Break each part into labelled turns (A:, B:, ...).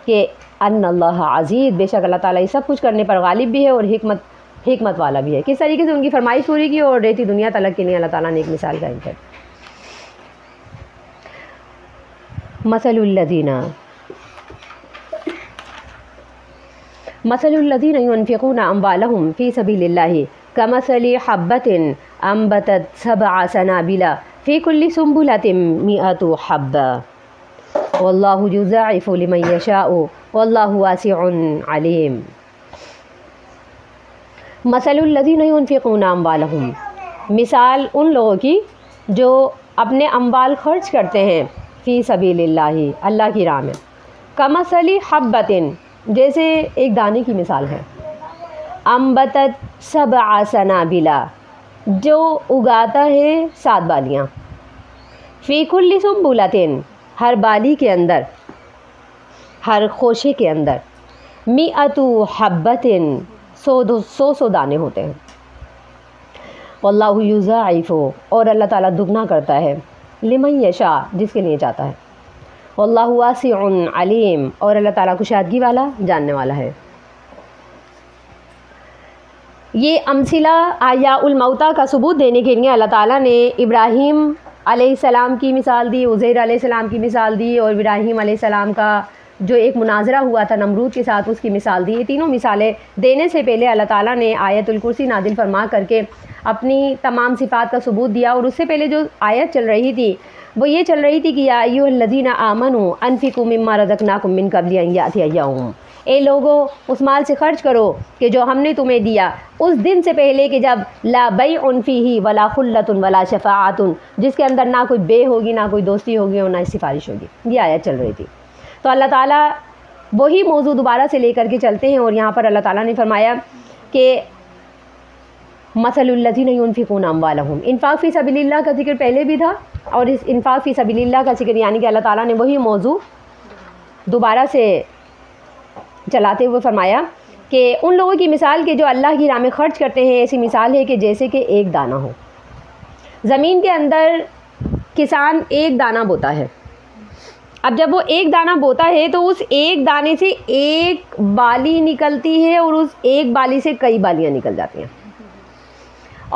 A: کہ ان اللہ عزیز، بے شک اللہ تعالیٰ یہ سب کچھ کرنے پر غالب بھی ہے اور حکمت والا بھی ہے۔ کس طریقے سے ان کی فرمائش پوری کی اور رہتی دنیا تلک کے لیے اللہ تعالیٰ نے ایک مثال قائم کر۔ مثل الذین ينفقون اموالهم فی سبیل اللہ کمثل حبۃ انبتت سبع سنابل فی کل سنبلۃ مئۃ حبۃ واللہ یضاعف لمن یشاء واللہ واسع علیم۔ مثل الذین ينفقون اموالهم، مثال ان لوگوں کی جو اپنے اموال خرچ کرتے ہیں فی سبیل اللہ، اللہ کی راہ میں، کمثل حبۃ، جیسے ایک دانے کی مثال ہے، انبتت سبع سنابل، جو اگاتا ہے 7 بالیاں، فی کل سنبلۃ، ہر بالی کے اندر، ہر خوشے کے اندر، مئۃ حبۃ، 100 دانے ہوتے ہیں، واللہ یضاعف، اور اللہ تعالیٰ دگنا کرتا ہے، لمن یشاء، جس کے لیے چاہتا ہے، واللہ واسع علیم، اور اللہ تعالیٰ کشادگی والا، جاننے والا ہے۔ یہ امثلہ احیاء الموتیٰ کا ثبوت دینے کے لیے اللہ تعالیٰ نے ابراہیم علیہ السلام کی مثال دی، عزیر علیہ السلام کی مثال دی، اور ابراہیم علیہ السلام کا جو ایک مناظرہ ہوا تھا نمرود کے ساتھ، اس کی مثال دی۔ یہ تینوں مثالیں دینے سے پہلے اللہ تعالیٰ نے آیت الکرسی نازل فرما کر کے اپنی تمام صفات کا ثبوت دیا، اور اس سے پہلے جو آیت چل رہی تھی وہ یہ چل رہی تھی کہ یا ایھا الذین آمنوا انفقوا مما رزقناکم من قبل ان یأتی یوم، اے لوگو اس مال سے خرچ کرو کہ جو ہم نے تمہیں دیا اس دن سے پہلے کہ جب لا بیع فیہ ولا خلۃ ولا شفاعۃ، جس کے اندر نہ کوئی بے ہوگی، نہ کوئی دوستی ہوگی اور نہ سفارش ہوگی۔ یہ آیت چل رہی تھی۔ تو اللہ تعالیٰ وہی موضوع دوبارہ سے لے کر کے چلتے ہیں، اور یہاں پر اللہ تعالیٰ نے فرمایا کہ مثل الذین ينفقون اموالهم، انفاق فی سبیل اللہ کا ذکر پہلے بھی تھا، اور اس انفاق فی سبیل اللہ کا ذکر یعنی کہ اللہ تعالیٰ نے وہی موضوع دوبارہ سے چلاتے ہوئے فرمایا کہ ان لوگوں کی مثال کہ جو اللہ کی راہ میں خرچ کرتے ہیں، ایسی مثال ہے کہ جیسے کہ ایک دانہ ہو۔ زمین کے اندر کسان ایک دانہ بوتا ہے، اب جب وہ ایک دانہ بوتا ہے تو اس ایک دانے سے ایک بالی نکلتی ہے، اور اس ایک بالی سے کئی بالیاں نکل جاتی ہیں،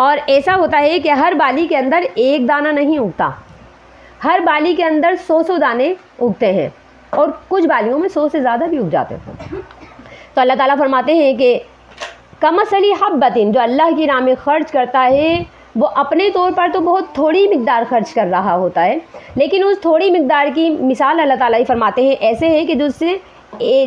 A: اور ایسا ہوتا ہے کہ ہر بالی کے اندر ایک دانہ نہیں اگتا، ہر بالی کے اندر 100 دانے اگتے ہیں، اور کچھ بالیوں میں 100 سے زیادہ بھی اگ جاتے ہیں۔ تو اللہ تعالیٰ فرماتے ہیں کہ کمثل حبۃ، جو اللہ کی راہ میں خرچ کرتا ہے وہ اپنے طور پر تو بہت تھوڑی مقدار خرچ کر رہا ہوتا ہے، لیکن اس تھوڑی مقدار کی مثال اللہ تعالیٰ ہی فرماتے ہیں ایسے ہے کہ جس سے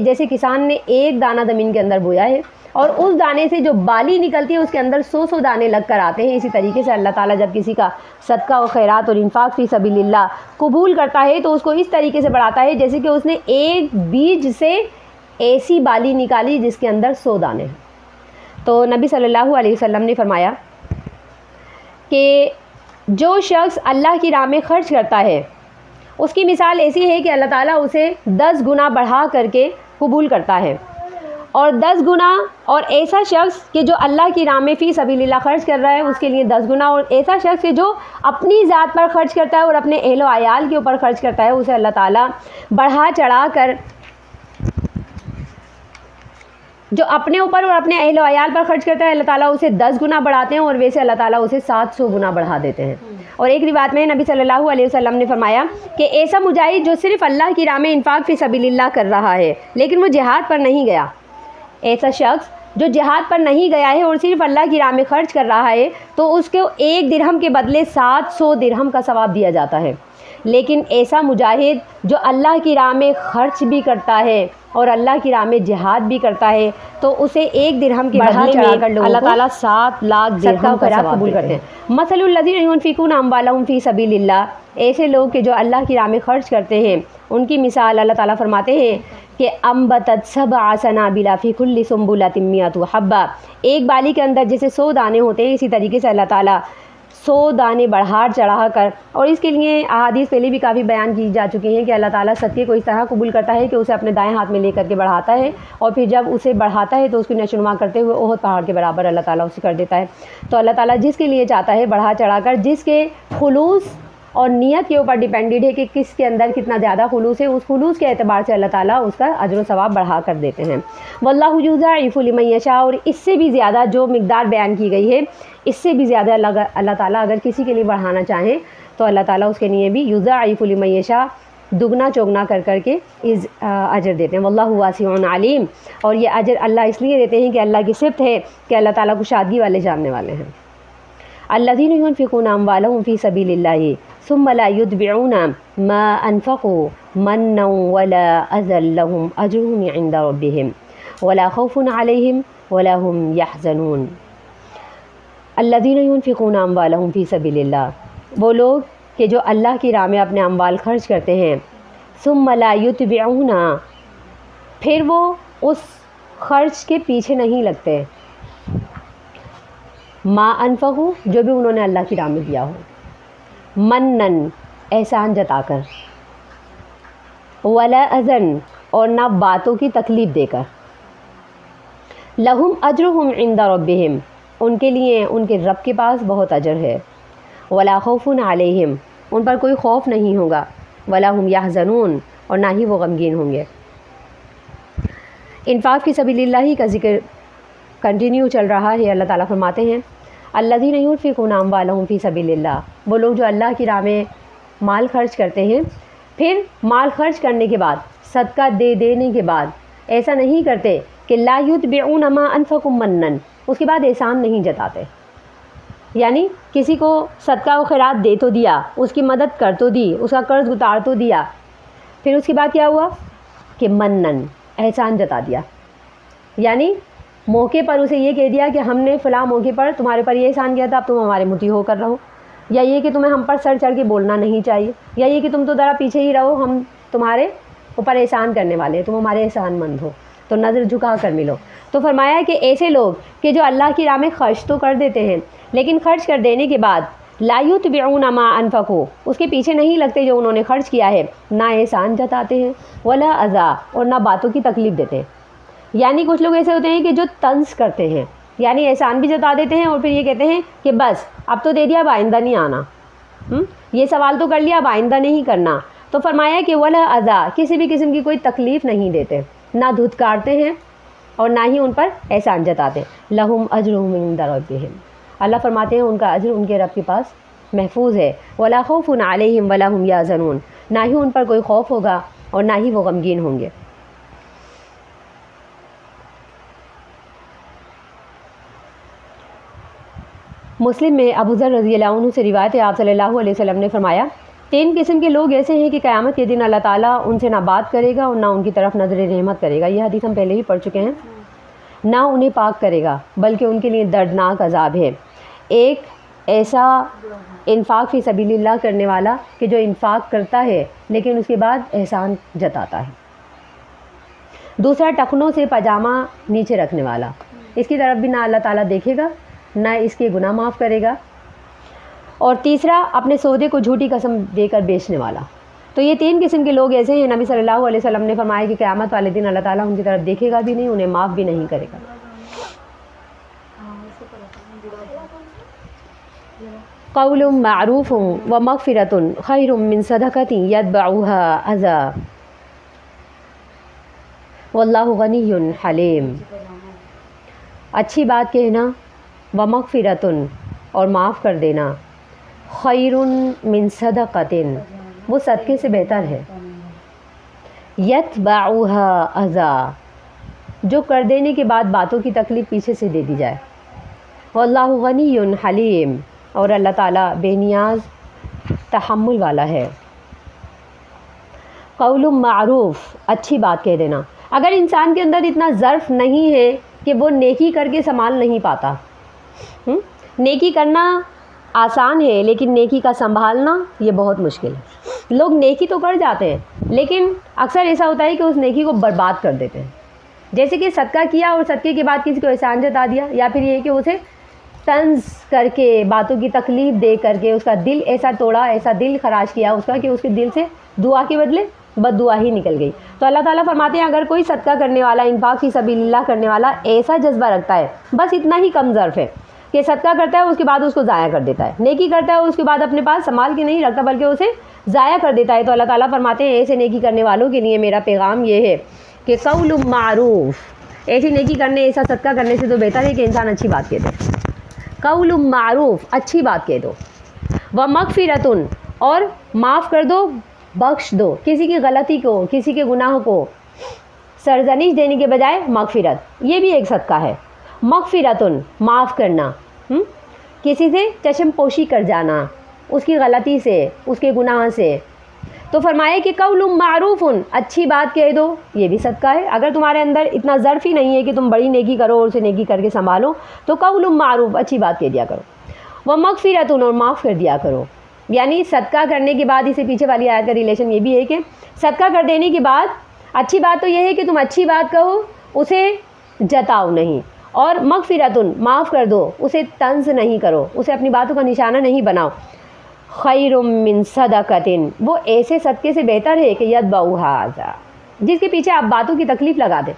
A: جیسے کسان نے ایک دانہ زمین کے اندر بویا ہے، اور اس دانے سے جو بالی نکلتی ہے اس کے اندر 100 دانے لگ کر آتے ہیں۔ اسی طریقے سے اللہ تعالیٰ جب کسی کا صدقہ و خیرات اور انفاق فی سبیل اللہ قبول کرتا ہے تو اس کو اس طریقے سے بڑھاتا ہے جیسے کہ اس نے ایک بیج سے ایسی بالی نکالی جس کے اندر 100 دانے ہیں۔ تو نبی صلی اللہ علیہ وسلم نے فرمایا کہ جو شخص اللہ کی راہ میں خرچ کرتا ہے اس کی مثال ایسی ہے کہ اللہ تعالیٰ اسے 10 گنا بڑھا کر کے قبول کرتا ہے، اور 10 گنا، اور ایسا شخص کہ جو اللہ کی راہ میں فی سبیل اللہ خرچ کر رہا ہے اس کے لیے 10 گنا، اور ایسا شخص کہ جو اپنی ذات پر خرچ کرتا ہے اور اپنے اہل و عیال کے اوپر خرچ کرتا ہے اسے اللہ تعالیٰ بڑھا چڑھا کر، جو اپنے اوپر اور اپنے اہل و عیال پر خرچ کرتا ہے اللہ تعالیٰ اسے 10 گنا بڑھاتے ہیں، اور ویسے اللہ تعالیٰ اسے 700 گنا بڑھا دیتے ہیں۔ اور ایک روایت میں نبی صلی اللہ علیہ وسلم نے فرمایا کہ ایسا مجاہد جو صرف اللہ کی راہ میں انفاق فی سبیل اللہ کر رہا ہے لیکن وہ جہاد پر نہیں گیا، ایسا شخص جو جہاد پر نہیں گیا ہے اور صرف اللہ کی راہ میں خرچ کر رہا ہے تو اس کو 1 درہم کے بدلے 700 درہم کا ثواب دیا جاتا ہے، لیکن ایسا مجاہد جو اللہ کی راہ میں خرچ بھی کرتا ہے اور اللہ کی راہ میں جہاد بھی کرتا ہے تو اسے 1 درہم کے بدلے میں اللہ تعالیٰ 7 لاکھ درہم کا ثواب قبول کرتے ہیں۔ مثل الذین ينفقون اموالهم فی سبیل اللہ، ایسے لوگ کہ جو اللہ کی راہ میں خرچ کرتے ہیں ان کی مثال اللہ تعالیٰ فرماتے ہیں کہ انبتت سبع سنابل فی کل سنبلۃ مئۃ حبۃ، ایک بالی کے اندر جیسے 100 دانے ہوتے ہیں اسی طریقے سے اللہ تعالیٰ 100 دانے بڑھا چڑھا کر، اور اس کے لیے احادیث پہلے بھی کافی بیان کی جا چکی ہیں کہ اللہ تعالیٰ صدقے کو اس طرح قبول کرتا ہے کہ اسے اپنے دائیں ہاتھ میں لے کر کے بڑھاتا ہے، اور پھر جب اسے بڑھاتا ہے تو اس کو نشوونما کرتے ہوئے احد پہاڑ کے برابر اللہ تعالیٰ اسے کر دیتا ہے۔ تو اللہ تعالیٰ جس کے لیے چاہتا ہے بڑھا چڑھا کر، جس کے خلوص اور نیت کے اوپر ڈیپینڈڈ ہے کہ کس کے اندر کتنا زیادہ خلوص ہے، اس خلوص کے اعتبار سے اللہ تعالیٰ اس کا اجر و ثواب بڑھا کر دیتے ہیں۔ واللہ یضاعف لمن یشاء، اور اس سے بھی زیادہ جو مقدار بیان کی گئی ہے اس سے بھی زیادہ اللہ تعالیٰ اگر کسی کے لیے بڑھانا چاہیں تو اللہ تعالیٰ اس کے لیے بھی یضاعف لمن یشاء دگنا چوگنا کر کے اجر دیتے ہیں۔ واللہ واسع علیم، اور یہ اجر اللہ اس لیے دیتے ہیں کہ اللہ کی صفت ہے کہ اللہ تعالیٰ کشادگی والے جاننے والے ہیں۔ الذین ينفقون اموالهم فی سبیل اللہ ثم لا يتبعون ما انفقوا منا ولا اذى لهم اجرهم عند ربهم ولا خوف علیہم ولا هم يحزنون۔ الذین ينفقون اموالهم فی سبیل اللہ، وہ لوگ کہ جو اللہ کی راہ میں اپنے اموال خرچ کرتے ہیں، ثم لا یتبعون، پھر وہ اس خرچ کے پیچھے نہیں لگتے، ما انفقوا جو بھی انہوں نے اللہ کی راہ میں دیا ہو، منن احسان جتا کر، ولا اذن اور نہ باتوں کی تکلیف دے کر، لہم اجرہم عند ربہم ان کے لیے ان کے رب کے پاس بہت اجر ہے، ولا خوف علیہم ان پر کوئی خوف نہیں ہوگا، ولا هم یحزنون اور نہ ہی وہ غمگین ہوں گے۔ انفاق فی سبیل اللہ کا ذکر کنٹینیو چل رہا ہے۔ اللہ تعالیٰ فرماتے ہیں الذین ينفقون اموالهم فی سبیل اللہ، وہ لوگ جو اللہ کی راہ میں مال خرچ کرتے ہیں، پھر مال خرچ کرنے کے بعد صدقہ دے دینے کے بعد ایسا نہیں کرتے کہ لا یتبعون ما انفقوا منن، اس کے بعد احسان نہیں جتاتے، یعنی کسی کو صدقہ و خیرات دے تو دیا، اس کی مدد کر تو دی، اس کا قرض اتار تو دیا، پھر اس کے بعد کیا ہوا کہ منن احسان جتا دیا، یعنی موقع پر اسے یہ کہہ دیا کہ ہم نے فلاں موقع پر تمہارے پر یہ احسان کیا تھا، اب تم ہمارے مطیع ہو کر رہو، یا یہ کہ تمہیں ہم پر سر چڑھ کے بولنا نہیں چاہیے، یا یہ کہ تم تو ذرا پیچھے ہی رہو، ہم تمہارے اوپر احسان کرنے والے ہیں، تم ہمارے احسان مند ہو، تو نظر جھکا کر ملو۔ تو فرمایا کہ ایسے لوگ کہ جو اللہ کی راہ میں خرچ تو کر دیتے ہیں، لیکن خرچ کر دینے کے بعد لا یتبعون ما انفقوا اس کے پیچھے نہیں لگتے جو انہوں نے خرچ کیا ہے، نہ احسان جتاتے ہیں، ولا اذى اور نہ باتوں کی تکلیف دیتے ہیں۔ یعنی کچھ لوگ ایسے ہوتے ہیں کہ جو طنز کرتے ہیں، یعنی احسان بھی جتا دیتے ہیں اور پھر یہ کہتے ہیں کہ بس اب تو دے دیا، اب آئندہ نہیں آنا، یہ سوال تو کر لیا، اب آئندہ نہیں کرنا۔ تو فرمایا کہ ولا اذى کسی بھی قسم کی کوئی تکلیف نہیں دیتے، نہ دھتکارتے ہیں اور نہ ہی ان پر احسان جتاتے۔ لہم اجرہم عند ربہم، اللہ فرماتے ہیں ان کا اجر ان کے رب کے پاس محفوظ ہے، ولا خوف علیہم ولا هم یحزنون، نہ ہی ان پر کوئی خوف ہوگا اور نہ ہی وہ غمگین ہوں گے۔ مسلم میں ابو ذر رضی اللہ عنہ سے روایت ہے، آپ صلی اللہ علیہ وسلم نے فرمایا 3 قسم کے لوگ ایسے ہیں کہ قیامت کے دن اللہ تعالیٰ ان سے نہ بات کرے گا اور نہ ان کی طرف نظر رحمت کرے گا، یہ حدیث ہم پہلے ہی پڑھ چکے ہیں۔ نہ انہیں پاک کرے گا بلکہ ان کے لیے دردناک عذاب ہے۔ ایک ایسا انفاق فی سبیل اللہ کرنے والا کہ جو انفاق کرتا ہے لیکن اس کے بعد احسان جتاتا ہے۔ دوسرا ٹخنوں سے پاجامہ نیچے رکھنے والا، اس کی طرف بھی نہ اللہ تعالیٰ دیکھے گا نہ اس کے گناہ معاف کرے گا۔ اور تیسرا اپنے سودے کو جھوٹی قسم دے کر بیچنے والا۔ تو یہ 3 قسم کے لوگ ایسے ہیں، نبی صلی اللہ علیہ وسلم نے فرمایا کہ قیامت والے دن اللہ تعالیٰ ان کی طرف دیکھے گا بھی نہیں، انہیں معاف بھی نہیں کرے گا۔ قول معروف ومغفرۃ خیر من صدقۃ یتبعها اذی واللہ غنی حلیم، اچھی بات کہنا، ومغفرۃ اور معاف کر دینا، خیر من صدقۃ وہ صدقے سے بہتر ہے، یتبعها اذی جو کر دینے کے بعد باتوں کی تکلیف پیچھے سے دے دی جائے، واللہ غنی حلیم اور اللہ تعالیٰ بے نیاز تحمل والا ہے۔ قول معروف اچھی بات کہہ دینا، اگر انسان کے اندر اتنا ظرف نہیں ہے کہ وہ نیکی کر کے سنبھال نہیں پاتا، نیکی کرنا آسان ہے لیکن نیکی کا سنبھالنا یہ بہت مشکل ہے۔ لوگ نیکی تو کر جاتے ہیں لیکن اکثر ایسا ہوتا ہے کہ اس نیکی کو برباد کر دیتے ہیں، جیسے کہ صدقہ کیا اور صدقے کے بعد کسی کو احسان جتا دیا، یا پھر یہ کہ اسے طنز کر کے باتوں کی تکلیف دے کر کے اس کا دل ایسا توڑا، ایسا دل خراش کیا اس کا کہ اس کے دل سے دعا کے بدلے بد دعا ہی نکل گئی۔ تو اللہ تعالیٰ فرماتے ہیں اگر کوئی صدقہ کرنے والا، انفاق فی سبیل اللہ کرنے والا ایسا جذبہ رکھتا ہے، بس اتنا ہی کم ظرف ہے، کہ صدقہ کرتا ہے اس کے بعد اس کو ضائع کر دیتا ہے، نیکی کرتا ہے اس کے بعد اپنے پاس سنبھال کے نہیں رکھتا بلکہ اسے ضائع کر دیتا ہے۔ تو اللہ تعالیٰ فرماتے ہیں ایسے نیکی کرنے والوں کے لیے میرا پیغام یہ ہے کہ قول معروف، ایسی نیکی کرنے، ایسا صدقہ کرنے سے تو بہتر ہے کہ انسان اچھی بات کہہ دے۔ قول معروف، اچھی بات کہہ دو، ومغفرۃ، اور معاف کر دو، بخش دو کسی کی غلطی کو، کسی کے گناہ کو، سرزنش دینے کے بجائے مغفرت، یہ بھی ایک صدقہ ہے۔ مغفرۃ، معاف کرنا، کسی سے چشم پوشی کر جانا اس کی غلطی سے، اس کے گناہ سے۔ تو فرمایا کہ قول معروف، اچھی بات کہہ دو، یہ بھی صدقہ ہے۔ اگر تمہارے اندر اتنا ظرف ہی نہیں ہے کہ تم بڑی نیکی کرو اور اسے نیکی کر کے سنبھالو، تو قول معروف، اچھی بات کہہ دیا کرو۔ ومغفرۃ، اور معاف کر دیا کرو۔ یعنی صدقہ کرنے کے بعد، اسے پیچھے والی آیت کا ریلیشن یہ بھی ہے کہ صدقہ کر دینے کے بعد اچھی بات تو یہ ہے کہ تم اچھی بات کہو، اسے جتاؤ نہیں، اور مغفرۃ، معاف کر دو، اسے طنز نہیں کرو، اسے اپنی باتوں کا نشانہ نہیں بناؤ۔ خیر من صدقۃ، وہ ایسے صدقے سے بہتر ہے کہ یتبعہ ھذا، جس کے پیچھے آپ باتوں کی تکلیف لگا دیں۔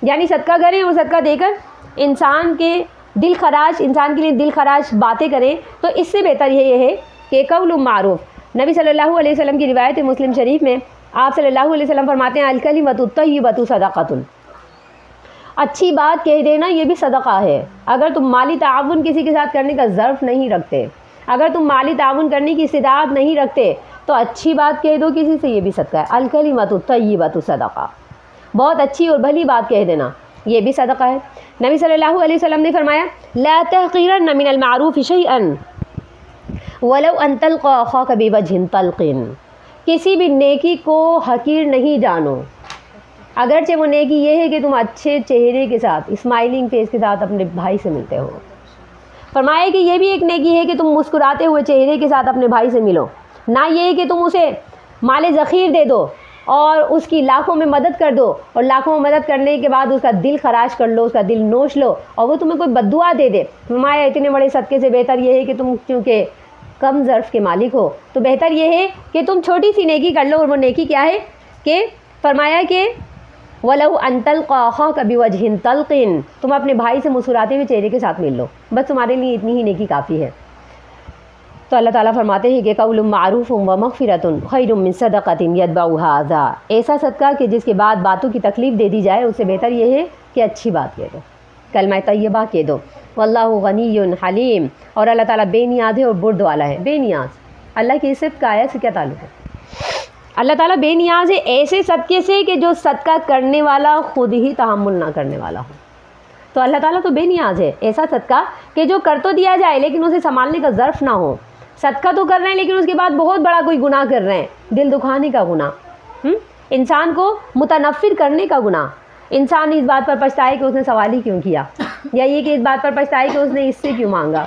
A: یعنی صدقہ کریں اور صدقہ دے کر انسان کے دل خراش، انسان کے لیے دل خراش باتیں کریں، تو اس سے بہتر یہ ہے کہ قول معروف۔ نبی صلی اللہ علیہ وسلم کی روایت مسلم شریف میں آپ صلی اللہ علیہ وسلم فرماتے ہیں الکلمۃ الطیبۃ صدقۃ، اچھی بات کہہ دینا یہ بھی صدقہ ہے۔ اگر تم مالی تعاون کسی کے ساتھ کرنے کا ظرف نہیں رکھتے، اگر تم مالی تعاون کرنے کی استطاعت نہیں رکھتے، تو اچھی بات کہہ دو کسی سے، یہ بھی صدقہ ہے۔ الکلمۃ الطیبۃ صدقہ، بہت اچھی اور بھلی بات کہہ دینا یہ بھی صدقہ ہے۔ نبی صلی اللہ علیہ وسلم نے فرمایا لا تحقرن من المعروف شیئا ولو ان تلقى اخاك بوجه طلق، کسی بھی نیکی کو حقیر نہیں جانو، اگرچہ وہ نیکی یہ ہے کہ تم اچھے چہرے کے ساتھ، اسمائلنگ فیس کے ساتھ اپنے بھائی سے ملتے ہو۔ فرمایا کہ یہ بھی ایک نیکی ہے کہ تم مسکراتے ہوئے چہرے کے ساتھ اپنے بھائی سے ملو، نہ یہ کہ تم اسے مال ذخیر دے دو اور اس کی لاکھوں میں مدد کر دو، اور لاکھوں میں مدد کرنے کے بعد اس کا دل خراش کر لو، اس کا دل نوچ لو، اور وہ تمہیں کوئی بد دعا دے دے۔ فرمایا اتنے بڑے صدقے سے بہتر یہ ہے کہ تم چونکہ کم ظرف کے مالک ہو تو بہتر یہ ہے کہ تم چھوٹی سی نیکی کر لو، اور وہ نیکی کیا ہے کہ فرمایا کہ وَلَوْ أَن تَلْقَى أَخَاكَ بِوَجْهٍ طَلْقٍ، تم اپنے بھائی سے مسکراتے ہوئے چہرے کے ساتھ مل لو، بس تمہارے لیے اتنی ہی نیکی کافی ہے۔ تو اللہ تعالیٰ فرماتے ہیں کہ قول معروف ومغفرۃ خیر من صدقۃ یتبعھا اذی، ایسا صدقہ کہ جس کے بعد باتوں کی تکلیف دے دی جائے، اس سے بہتر یہ ہے کہ اچھی بات کہہ دو، کلمہ طیبہ کہہ دو۔ واللہ غنی حلیم، اور اللہ تعالیٰ بے نیاز ہے اور برد والا ہے۔ بے نیاز، اللہ کی صفت کا آیت سے کیا تعلق ہے؟ اللہ تعالیٰ بے نیاز ہے ایسے صدقے سے کہ جو صدقہ کرنے والا خود ہی تحمل نہ کرنے والا ہو۔ تو اللہ تعالیٰ تو بے نیاز ہے ایسا صدقہ کہ جو کر تو دیا جائے لیکن اسے سنبھالنے کا ظرف نہ ہو۔ صدقہ تو کر رہے ہیں لیکن اس کے بعد بہت بڑا کوئی گناہ کر رہے ہیں، دل دکھانے کا گناہ، انسان کو متنفر کرنے کا گناہ، انسان اس بات پر پچھتائے کہ اس نے سوال ہی کیوں کیا، یا یہ کہ اس بات پر پچھتائے کہ اس نے اس سے کیوں مانگا۔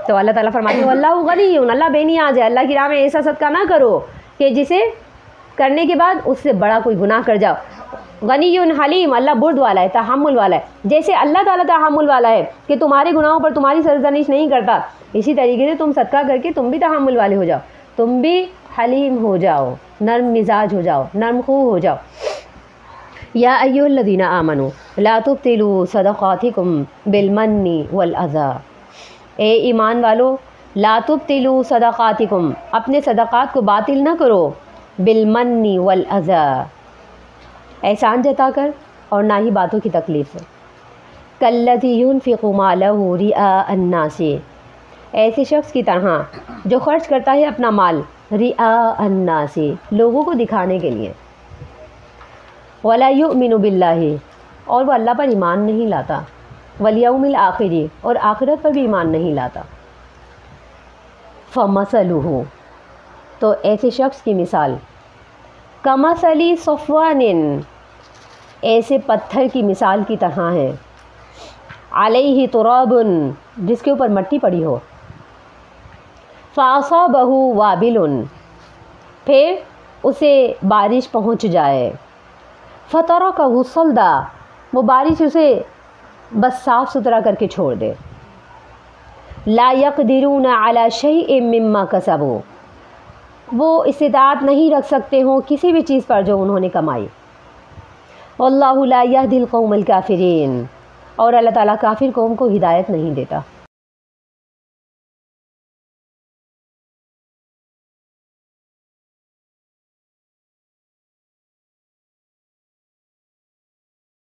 A: تو اللہ تعالیٰ فرماتے ہیں اللہ غنی، اللہ بے نیاز ہے، اللہ کی راہ میں ایسا صدقہ نہ کرو کہ جسے کرنے کے بعد اس سے بڑا کوئی گناہ کر جاؤ۔ غنی حلیم، اللہ برد والا ہے، تحمل والا ہے۔ جیسے اللہ تعالیٰ تحمل والا ہے کہ تمہارے گناہوں پر تمہاری سرزنش نہیں کرتا، اسی طریقے سے تم صدقہ کر کے تم بھی تحمل والے ہو جاؤ، تم بھی حلیم ہو جاؤ، نرم مزاج ہو جاؤ، نرم خو ہو جاؤ۔ یا ایھا الذین آمنوا لا تبطلوا صدقاتکم بالمن والاذی، اے ایمان والو لا تبطلوا صدقاتکم، اپنے صدقات کو باطل نہ کرو، بالمن والاذی، احسان جتا کر اور نہ ہی باتوں کی تکلیف سے۔ کالذی ينفق مالہ رئاء الناس، ایسے شخص کی طرح جو خرچ کرتا ہے اپنا مال رئاء الناس، لوگوں کو دکھانے کے لیے، ولا یؤمن باللہ، اور وہ اللہ پر ایمان نہیں لاتا، والیوم الآخر، اور آخرت پر بھی ایمان نہیں لاتا۔ فمثلہ، تو ایسے شخص کی مثال کمثل صفوان، ایسے پتھر کی مثال کی طرح ہے، علیہ تراب، جس کے اوپر مٹی پڑی ہو، فاصابہ وابل، پھر اسے بارش پہنچ جائے، فترکہ صلدا، وہ بارش اسے بس صاف ستھرا کر کے چھوڑ دے، لا یقدرون علی شیء مما کسبوا، وہ استطاعت نہیں رکھ سکتے ہوں کسی بھی چیز پر جو انہوں نے کمائی۔ واللہ لا یہدی القوم الکافرین، اور اللہ تعالیٰ کافر قوم کو ہدایت نہیں دیتا۔